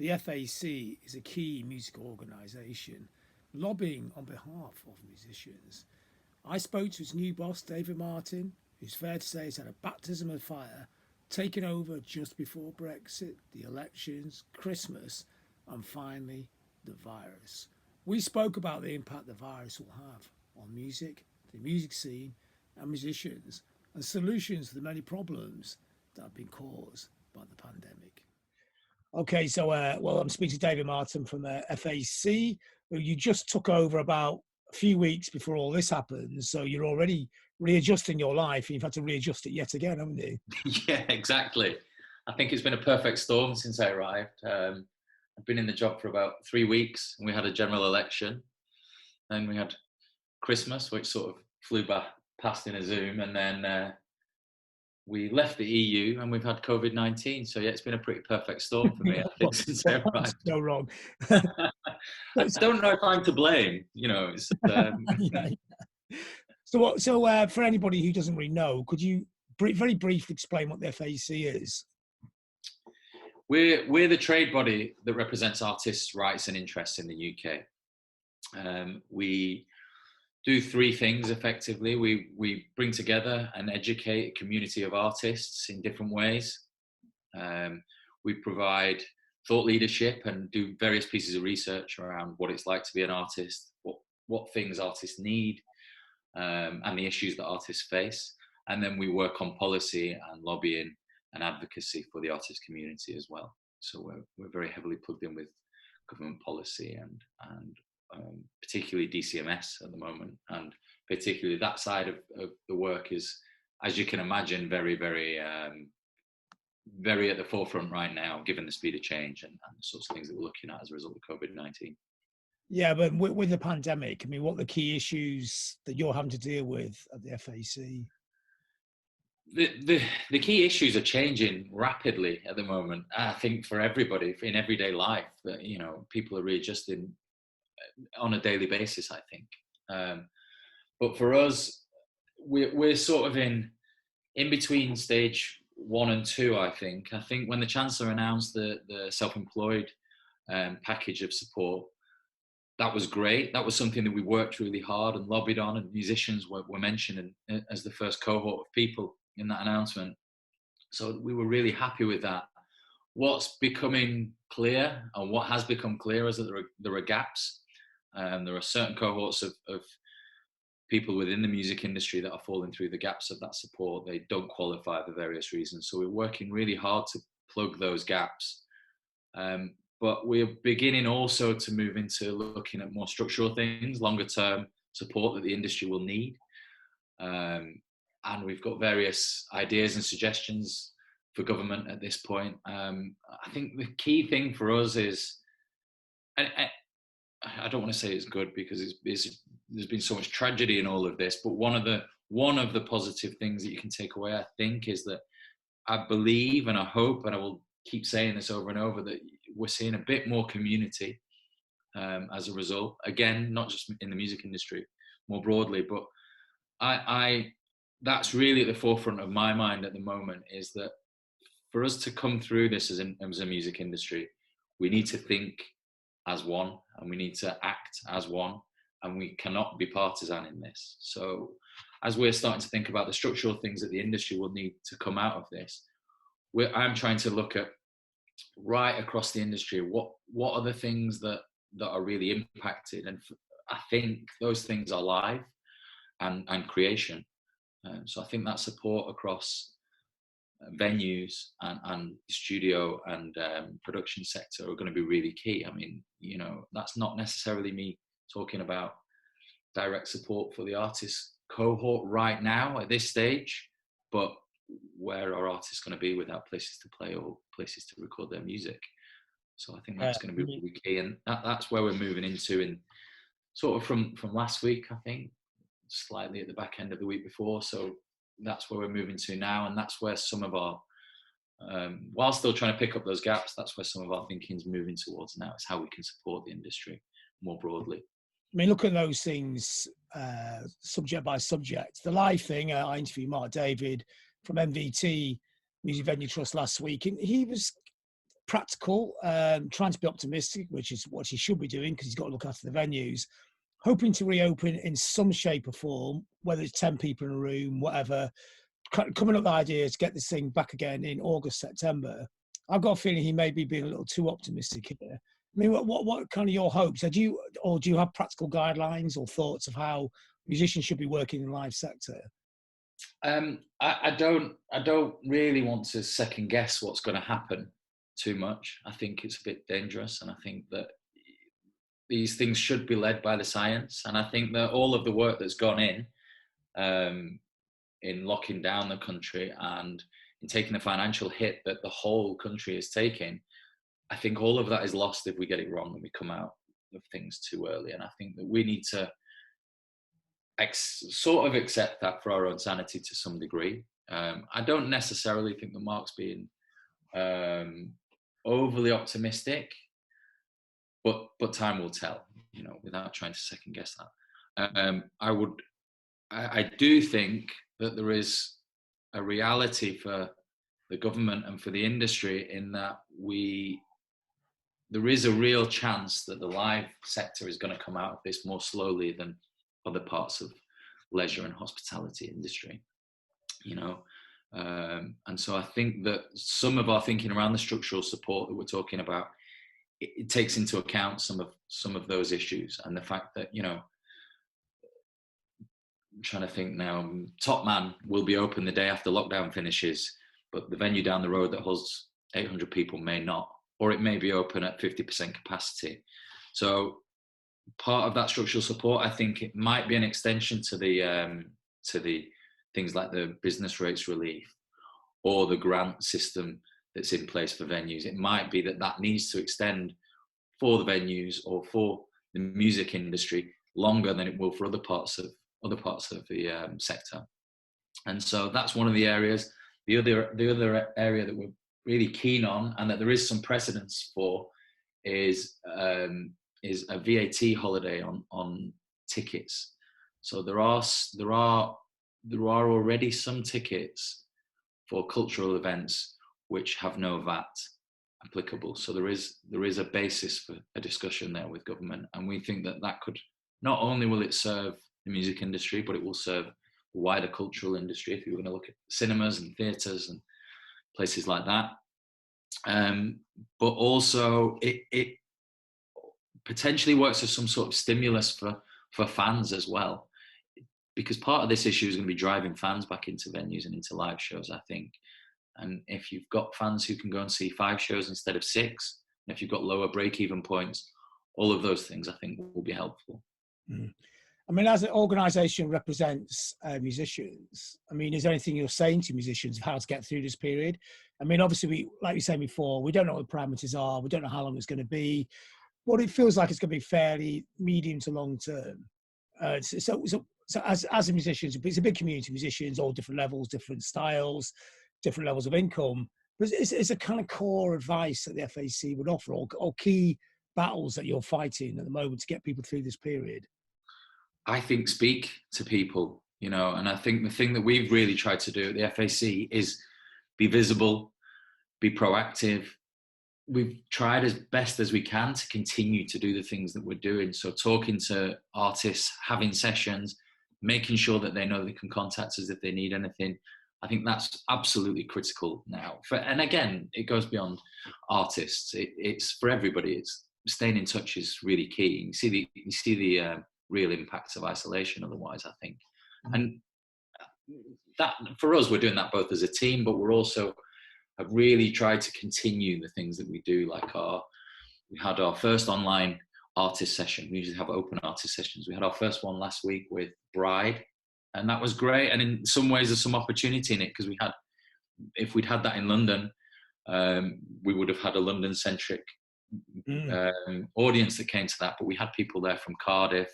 the FAC is a key music organisation lobbying on behalf of musicians. I spoke to its new boss, David Martin, who's fair to say has had a baptism of fire, taken over just before Brexit, the elections, Christmas, and finally the virus. We spoke about the impact the virus will have on music, the music scene, and musicians, and solutions to the many problems that have been caused by the pandemic. Okay, so I'm speaking to David Martin from FAC, who you just took over about a few weeks before all this happened. So you're already readjusting your life, and you've had to readjust it yet again, haven't you? Yeah, exactly. I think it's been a perfect storm since I arrived. I've been in the job for about 3 weeks, and we had a general election. Then we had Christmas, which sort of flew past in a Zoom, and then we left the EU, and we've had COVID-19. So yeah, it's been a pretty perfect storm for me, I think, since I arrived. So wrong. I don't know if I'm to blame. It's, yeah. So for anybody who doesn't really know, could you very briefly explain what the FAC is? We're the trade body that represents artists' rights and interests in the UK. We do 3 things effectively. We bring together and educate a community of artists in different ways. We provide thought leadership and do various pieces of research around what it's like to be an artist, what things artists need, and the issues that artists face. And then we work on policy and lobbying and advocacy for the artist community as well. So we're very heavily plugged in with government policy and particularly DCMS at the moment, and particularly that side of the work is, as you can imagine, very, very, very at the forefront right now, given the speed of change and the sorts of things that we're looking at as a result of COVID-19. Yeah, but with the pandemic, I mean, what are the key issues that you're having to deal with at the FAC? The key issues are changing rapidly at the moment. I think for everybody in everyday life, that people are readjusting on a daily basis, I think. But for us, we're sort of in between stage 1 and 2, I think. I think when the Chancellor announced the self-employed package of support, that was great. That was something that we worked really hard and lobbied on, and musicians were mentioned as the first cohort of people in that announcement. So we were really happy with that. What's becoming clear, and what has become clear, is that there are gaps. There are certain cohorts of people within the music industry that are falling through the gaps of that support. They don't qualify for various reasons. So we're working really hard to plug those gaps. But we're beginning also to move into looking at more structural things, longer term support that the industry will need. And we've got various ideas and suggestions for government at this point. I think the key thing for us is, I don't want to say it's good because there's been so much tragedy in all of this, but one of the positive things that you can take away, I think, is that I believe and I hope, and I will keep saying this over and over, that we're seeing a bit more community as a result. Again, not just in the music industry, more broadly, but that's really at the forefront of my mind at the moment, is that for us to come through this as a music industry, we need to think as one, and we need to act as one, and we cannot be partisan in this. So as we're starting to think about the structural things that the industry will need to come out of this, I'm trying to look at right across the industry, what are the things that are really impacted, and I think those things are live and creation. So I think that support across venues and studio and production sector are going to be really key. I mean, that's not necessarily me talking about direct support for the artist cohort right now at this stage, but where are artists going to be without places to play or places to record their music? So I think that's going to be really key, and that's where we're moving into, in sort of from last week, I think, slightly at the back end of the week before. So that's where we're moving to now, and that's where some of our, while still trying to pick up those gaps, that's where some of our thinking is moving towards now. It's how we can support the industry more broadly. I mean, look at those things subject by subject. The live thing, I interviewed Mark David from MVT, Music Venue Trust, last week, and he was practical, trying to be optimistic, which is what he should be doing because he's got to look after the venues, hoping to reopen in some shape or form, whether it's 10 people in a room, whatever, coming up with ideas to get this thing back again in August, September. I've got a feeling he may be being a little too optimistic here. I mean, what kind of your hopes? Do you have practical guidelines or thoughts of how musicians should be working in the live sector? I don't really want to second guess what's going to happen too much. I think it's a bit dangerous, and I think that these things should be led by the science. And I think that all of the work that's gone in locking down the country and in taking the financial hit that the whole country is taking, I think all of that is lost if we get it wrong and we come out of things too early. And I think that we need to sort of accept that for our own sanity to some degree. I don't necessarily think that Mark's being overly optimistic, but time will tell, you know, without trying to second guess that. I do think that there is a reality for the government and for the industry in that there is a real chance that the live sector is going to come out of this more slowly than other parts of leisure and hospitality industry, you know. And so I think that some of our thinking around the structural support that we're talking about, it takes into account some of those issues, and the fact that, you know, I'm trying to think now, Top Man will be open the day after lockdown finishes, but the venue down the road that holds 800 people may not, or it may be open at 50% capacity. So part of that structural support, I think it might be an extension to the things like the business rates relief or the grant system that's in place for venues. It might be that needs to extend for the venues or for the music industry longer than it will for other parts of the sector. And so that's one of the areas. The other area that we're really keen on, and that there is some precedence for, is a VAT holiday on tickets. So there are already some tickets for cultural events which have no VAT applicable. So there is a basis for a discussion there with government, and we think that could, not only will it serve the music industry, but it will serve the wider cultural industry if you're going to look at cinemas and theatres and places like that. But also it potentially works as some sort of stimulus for fans as well, because part of this issue is going to be driving fans back into venues and into live shows, I think. And if you've got fans who can go and see 5 shows instead of 6, and if you've got lower break-even points, all of those things I think will be helpful. Mm. I mean, as an organisation represents musicians, I mean, is there anything you're saying to musicians of how to get through this period? I mean, obviously, like you said before, we don't know what the parameters are. We don't know how long it's going to be. What it feels like it's going to be fairly medium to long term. So as a musician, it's a big community of musicians, all different levels, different styles, different levels of income. But it's a kind of core advice that the FAC would offer, or key battles that you're fighting at the moment to get people through this period? I think speak to people, you know, and I think the thing that we've really tried to do at the FAC is be visible, be proactive. We've tried as best as we can to continue to do the things that we're doing. So talking to artists, having sessions, making sure that they know they can contact us if they need anything. I think that's absolutely critical now. And again, it goes beyond artists. It's for everybody. It's staying in touch is really key. You see the real impacts of isolation otherwise, I think. And that, for us, we're doing that both as a team, but we're also have really tried to continue the things that we do. Like we had our first online artist session. We usually have open artist sessions. We had our first one last week with Bride, and that was great. And in some ways there's some opportunity in it, because if we'd had that in London, we would have had a London centric audience that came to that. But we had people there from Cardiff,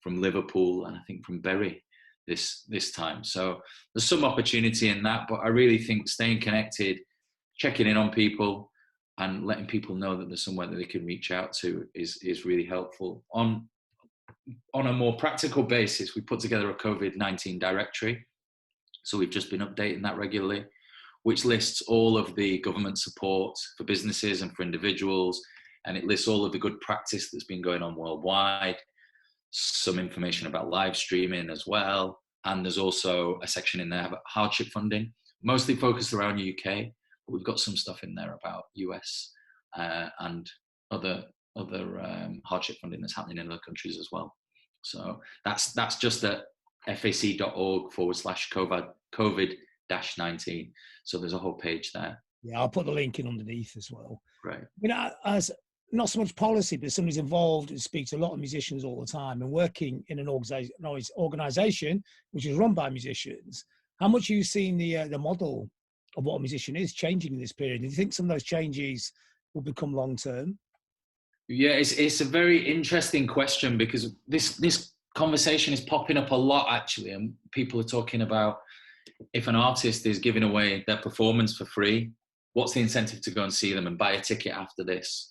from Liverpool, and I think from Bury this time. So there's some opportunity in that, but I really think staying connected, checking in on people, and letting people know that there's somewhere that they can reach out to is really helpful. On a more practical basis, we put together a COVID-19 directory. So we've just been updating that regularly, which lists all of the government support for businesses and for individuals, and it lists all of the good practice that's been going on worldwide, some information about live streaming as well, and there's also a section in there about hardship funding, mostly focused around UK, but we've got some stuff in there about US and other hardship funding that's happening in other countries as well. So that's just at fac.org/COVID-19. So there's a whole page there. Yeah, I'll put the link in underneath as well. Right. As not so much policy, but somebody's involved and speaks to a lot of musicians all the time and working in an organization which is run by musicians. How much have you seen the model of what a musician is changing in this period? Do you think some of those changes will become long term? Yeah, it's a very interesting question, because this conversation is popping up a lot actually, and people are talking about, if an artist is giving away their performance for free, what's the incentive to go and see them and buy a ticket after this?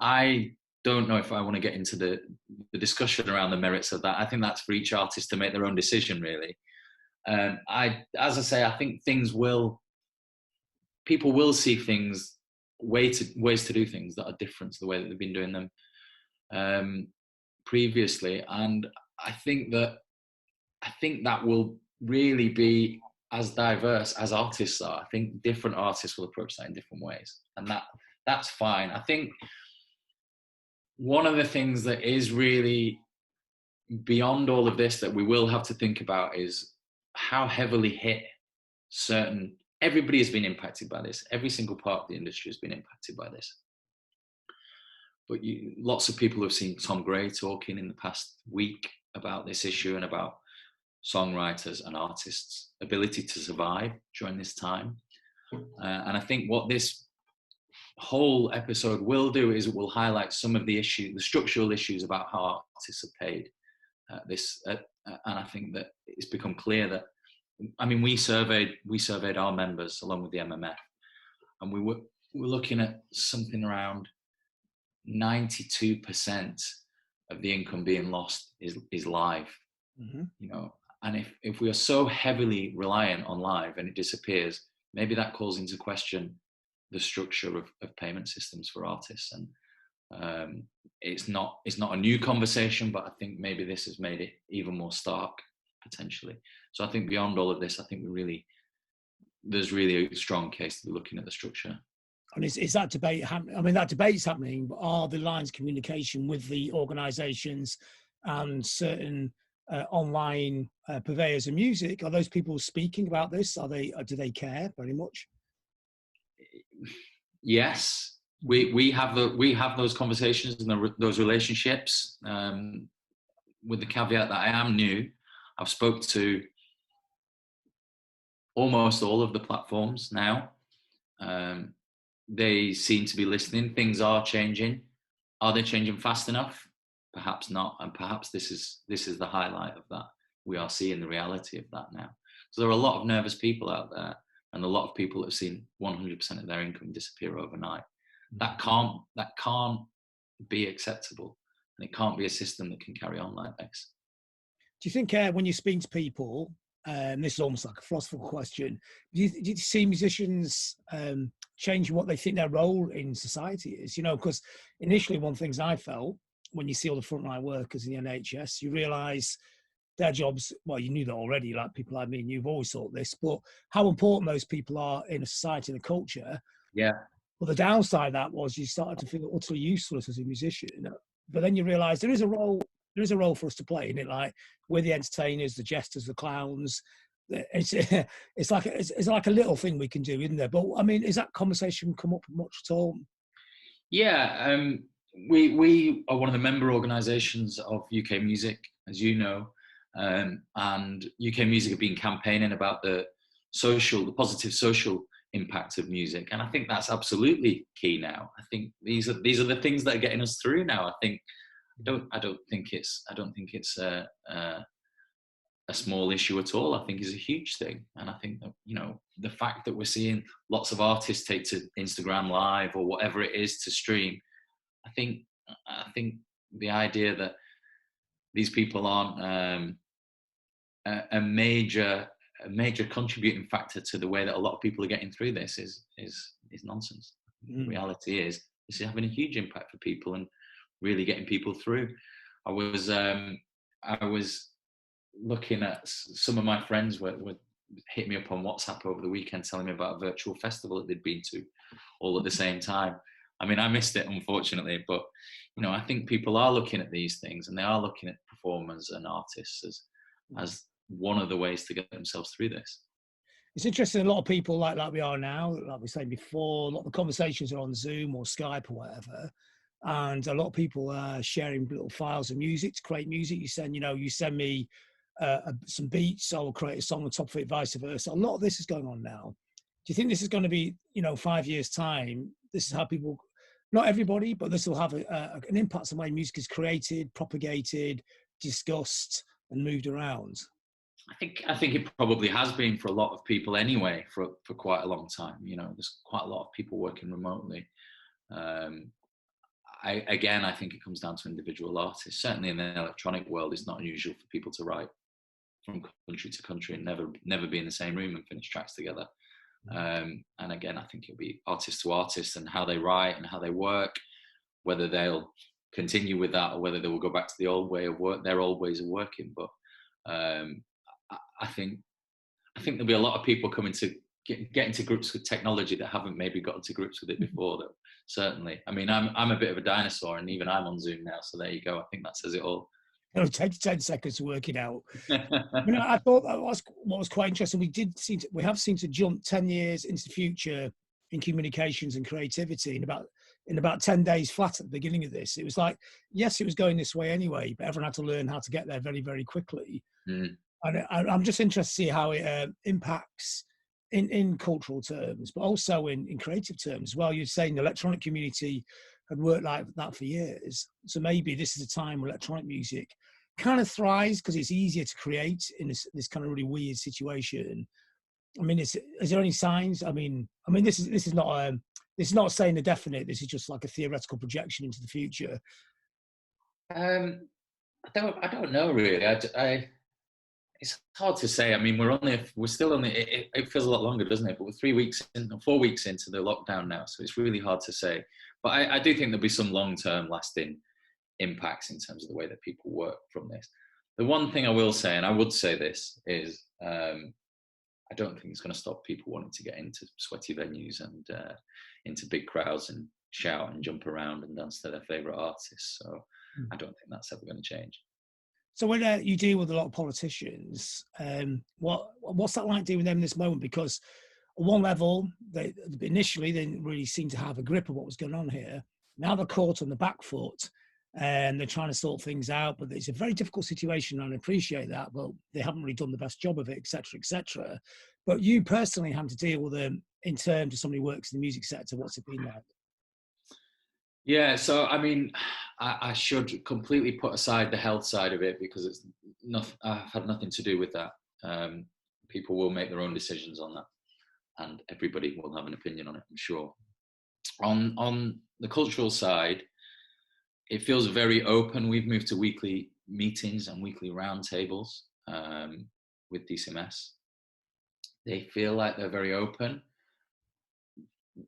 I don't know if I want to get into the discussion around the merits of that. I think that's for each artist to make their own decision, really. As I say, I think people will see things, ways to do things that are different to the way that they've been doing them previously, and I think that will really be as diverse as artists are. I think different artists will approach that in different ways, and that's fine. I think one of the things that is really beyond all of this that we will have to think about is how heavily hit everybody has been impacted by this. Every single part of the industry has been impacted by this. But lots of people have seen Tom Gray talking in the past week about this issue and about songwriters and artists' ability to survive during this time. And I think what this whole episode will do is it will highlight some of the structural issues about how artists are paid. And I think that it's become clear that, I mean, we surveyed our members along with the MMF, and we're looking at something around 92% of the income being lost is live. Mm-hmm. You know, and if we are so heavily reliant on live and it disappears, maybe that calls into question the structure of payment systems for artists. And it's not a new conversation, but I think maybe this has made it even more stark potentially. So I think beyond all of this, I think there's really a strong case to be looking at the structure. And is that debate happening? I mean, that debate's happening, but are the lines of communication with the organisations and certain online purveyors of music, are those people speaking about this? Do they care very much? Yes, we have those conversations and those relationships. With the caveat that I am new, I've spoke to almost all of the platforms now. They seem to be listening. Things are changing. Are they changing fast enough? Perhaps not, and perhaps this is the highlight of that. We are seeing the reality of that now. So there are a lot of nervous people out there, and a lot of people have seen 100% of their income disappear overnight. That can't be acceptable, and it can't be a system that can carry on like this. Do you think when you speak to people, this is almost like a philosophical question, do you see musicians change what they think their role in society is? You know, because initially one of the things I felt when you see all the frontline workers in the NHS, you realise their jobs, well, you knew that already, like people like me, and you've always thought this, but how important those people are in a society and a culture. Yeah. But the downside of that was you started to feel utterly useless as a musician. But then you realise there is a role for us to play in it. Like, we're the entertainers, the jesters, the clowns. It's like a little thing we can do, isn't there? But I mean, is that conversation come up much at all? Yeah, we are one of the member organisations of UK Music, as you know, and UK Music have been campaigning about the positive social impact of music, and I think that's absolutely key now. I think these are the things that are getting us through now. I don't think it's a small issue at all. I think it's a huge thing, and I think that, you know, the fact that we're seeing lots of artists take to Instagram Live or whatever it is to stream, I think the idea that these people aren't a major a major contributing factor to the way that a lot of people are getting through this is nonsense. The reality is this is having a huge impact for people and really getting people through. I was looking at some of my friends would hit me up on WhatsApp over the weekend telling me about a virtual festival that they'd been to all at the same time. I mean, I missed it, unfortunately, but you know, I think people are looking at these things and they are looking at performers and artists as one of the ways to get themselves through this. It's interesting. A lot of people like we are now, like we were saying before, a lot of the conversations are on Zoom or Skype or whatever. And a lot of people are sharing little files of music to create music. You send me some beats, I'll create a song on top of it, vice versa. A lot of this is going on now. Do you think this is going to be, 5 years time? This is how people, not everybody, but this will have an impact on the way music is created, propagated, discussed, and moved around. I think it probably has been for a lot of people anyway for quite a long time. You know, there's quite a lot of people working remotely. I think it comes down to individual artists. Certainly in the electronic world, it's not unusual for people to write from country to country and never be in the same room and finish tracks together. And again, I think it'll be artist to artist and how they write and how they work, whether they'll continue with that or whether they will go back to the old way of work, their old ways of working. But I think there'll be a lot of people coming to get into grips with technology that haven't maybe gotten to grips with it before. That certainly, I mean, I'm a bit of a dinosaur, and even I'm on Zoom now. So there you go. I think that says it all. It'll take 10 seconds to work it out. I thought that was what was quite interesting. We have seemed to jump 10 years into the future in communications and creativity in about 10 days flat at the beginning of this. It was like, yes, it was going this way anyway, but everyone had to learn how to get there very, very quickly. And I'm just interested to see how it impacts in cultural terms, but also in creative terms. Well, you're saying the electronic community had worked like that for years. So maybe this is a time where electronic music kind of thrives because it's easier to create in this kind of really weird situation. I mean, is there any signs? I mean, this is not saying a definite. This is just like a theoretical projection into the future. I don't know really. It's hard to say. I mean, we're still only. It feels a lot longer, doesn't it? But we're 3 weeks in, or 4 weeks into the lockdown now, so it's really hard to say. But I do think there'll be some long-term, lasting impacts in terms of the way that people work from this. The one thing I will say, and I would say this, is I don't think it's going to stop people wanting to get into sweaty venues and into big crowds and shout and jump around and dance to their favourite artists. So I don't think that's ever going to change. So when you deal with a lot of politicians, what's that like dealing with them in this moment? Because on one level, they initially didn't really seem to have a grip of what was going on here. Now they're caught on the back foot and they're trying to sort things out, but it's a very difficult situation and I appreciate that, but they haven't really done the best job of it, etc., etc. But you personally having to deal with them in terms of somebody who works in the music sector, what's it been like? Yeah, so I mean, I should completely put aside the health side of it because it's I've had nothing to do with that. People will make their own decisions on that, and everybody will have an opinion on it, I'm sure. On the cultural side, it feels very open. We've moved to weekly meetings and weekly roundtables with DCMS. They feel like they're very open.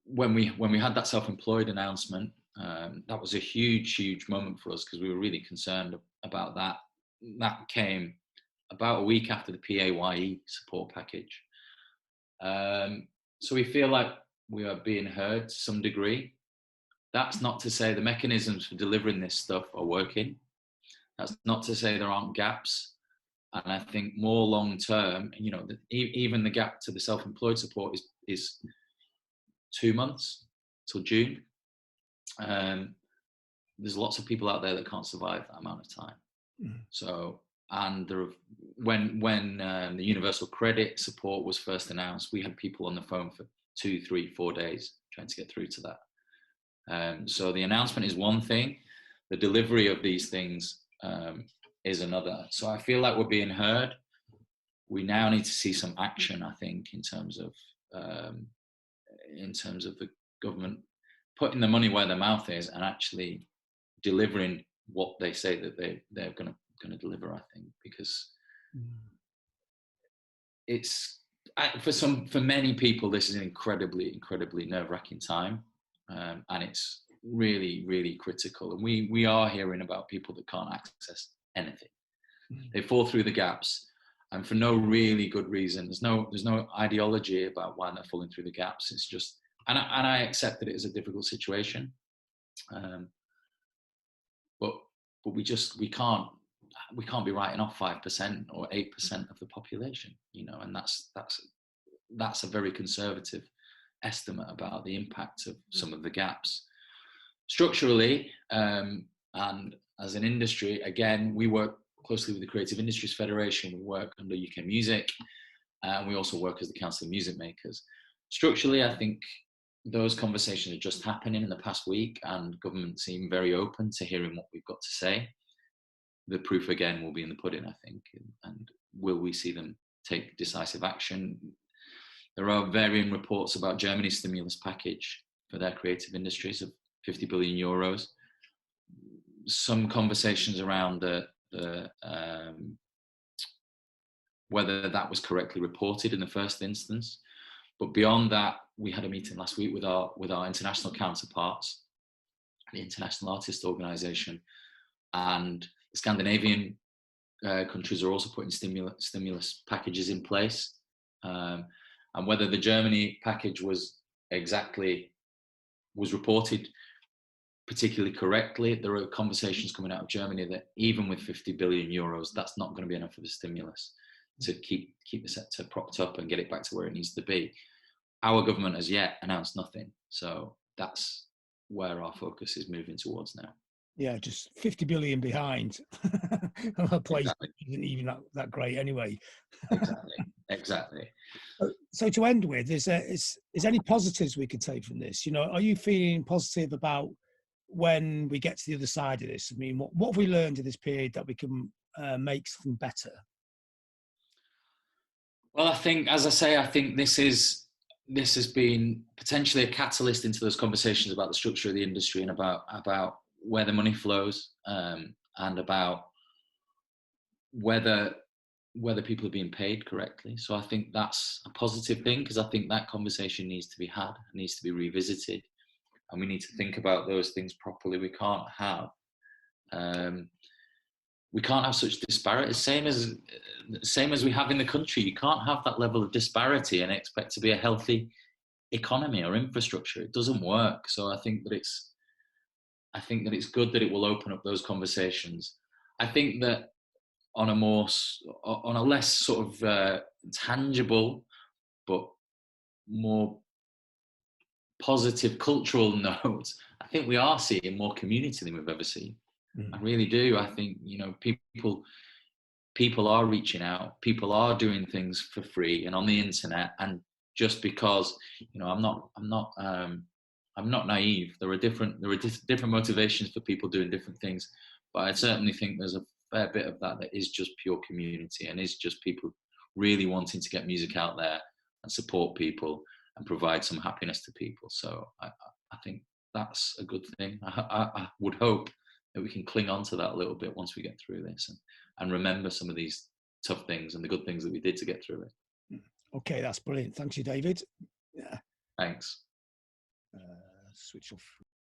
When we had that self-employed announcement, that was a huge moment for us because we were really concerned about that. That came about a week after the PAYE support package. So we feel like we are being heard to some degree. That's not to say the mechanisms for delivering this stuff are working. That's not to say there aren't gaps. And I think more long term, even the gap to the self-employed support is 2 months till June. There's lots of people out there that can't survive that amount of time. So, and when the universal credit support was first announced, we had people on the phone for 2, 3, 4 days trying to get through to that. So the announcement is one thing, the delivery of these things is another. So I feel like we're being heard. We now need to see some action, I think, in terms of the government putting the money where their mouth is and actually delivering what they say that they're going to deliver, I think, because it's for many people, this is an incredibly nerve-wracking time, and it's really, really critical. And we are hearing about people that can't access anything. They fall through the gaps, and for no really good reason. There's no ideology about why they're falling through the gaps. It's just, and I accept that it is a difficult situation, but we can't be writing off 5% or 8% of the population, and that's a very conservative estimate about the impact of some of the gaps structurally. And as an industry, again, we work closely with the Creative Industries Federation. We work under UK Music, and we also work as the Council of Music Makers. Structurally, I think those conversations are just happening in the past week, and government seem very open to hearing what we've got to say. The proof again will be in the pudding, I think, and will we see them take decisive action? There are varying reports about Germany's stimulus package for their creative industries of 50 billion euros. Some conversations around whether that was correctly reported in the first instance. But beyond that, we had a meeting last week with our international counterparts, the International Artists Organization, and the Scandinavian countries are also putting stimulus packages in place. And whether the Germany package was reported particularly correctly, there are conversations coming out of Germany that even with 50 billion euros, that's not going to be enough of a stimulus to keep the sector propped up and get it back to where it needs to be. Our government has yet announced nothing, so that's where our focus is moving towards now. Yeah, just 50 billion behind a place Exactly. isn't even that great anyway. Exactly. So to end with, is any positives we could take from this? Are you feeling positive about when we get to the other side of this? I mean, what have we learned in this period that we can make something better? Well, I think, as I say, I think this has been potentially a catalyst into those conversations about the structure of the industry and about where the money flows, and about whether people are being paid correctly. So I think that's a positive thing, because I think that conversation needs to be had, needs to be revisited, and we need to think about those things properly. We can't have such disparities, same as we have in the country. You can't have that level of disparity and expect to be a healthy economy or infrastructure. It doesn't work. So I think that it's good that it will open up those conversations. I think that on a less sort of tangible but more positive cultural note, I think we are seeing more community than we've ever seen. I really do. I think people are reaching out. People are doing things for free and on the internet. And just because I'm not naive. There are different motivations for people doing different things. But I certainly think there's a fair bit of that is just pure community and is just people really wanting to get music out there and support people and provide some happiness to people. So I think that's a good thing. I would hope that we can cling on to that a little bit once we get through this and remember some of these tough things and the good things that we did to get through it. Okay, that's brilliant. Thanks you, David. Yeah. Thanks. Switch off.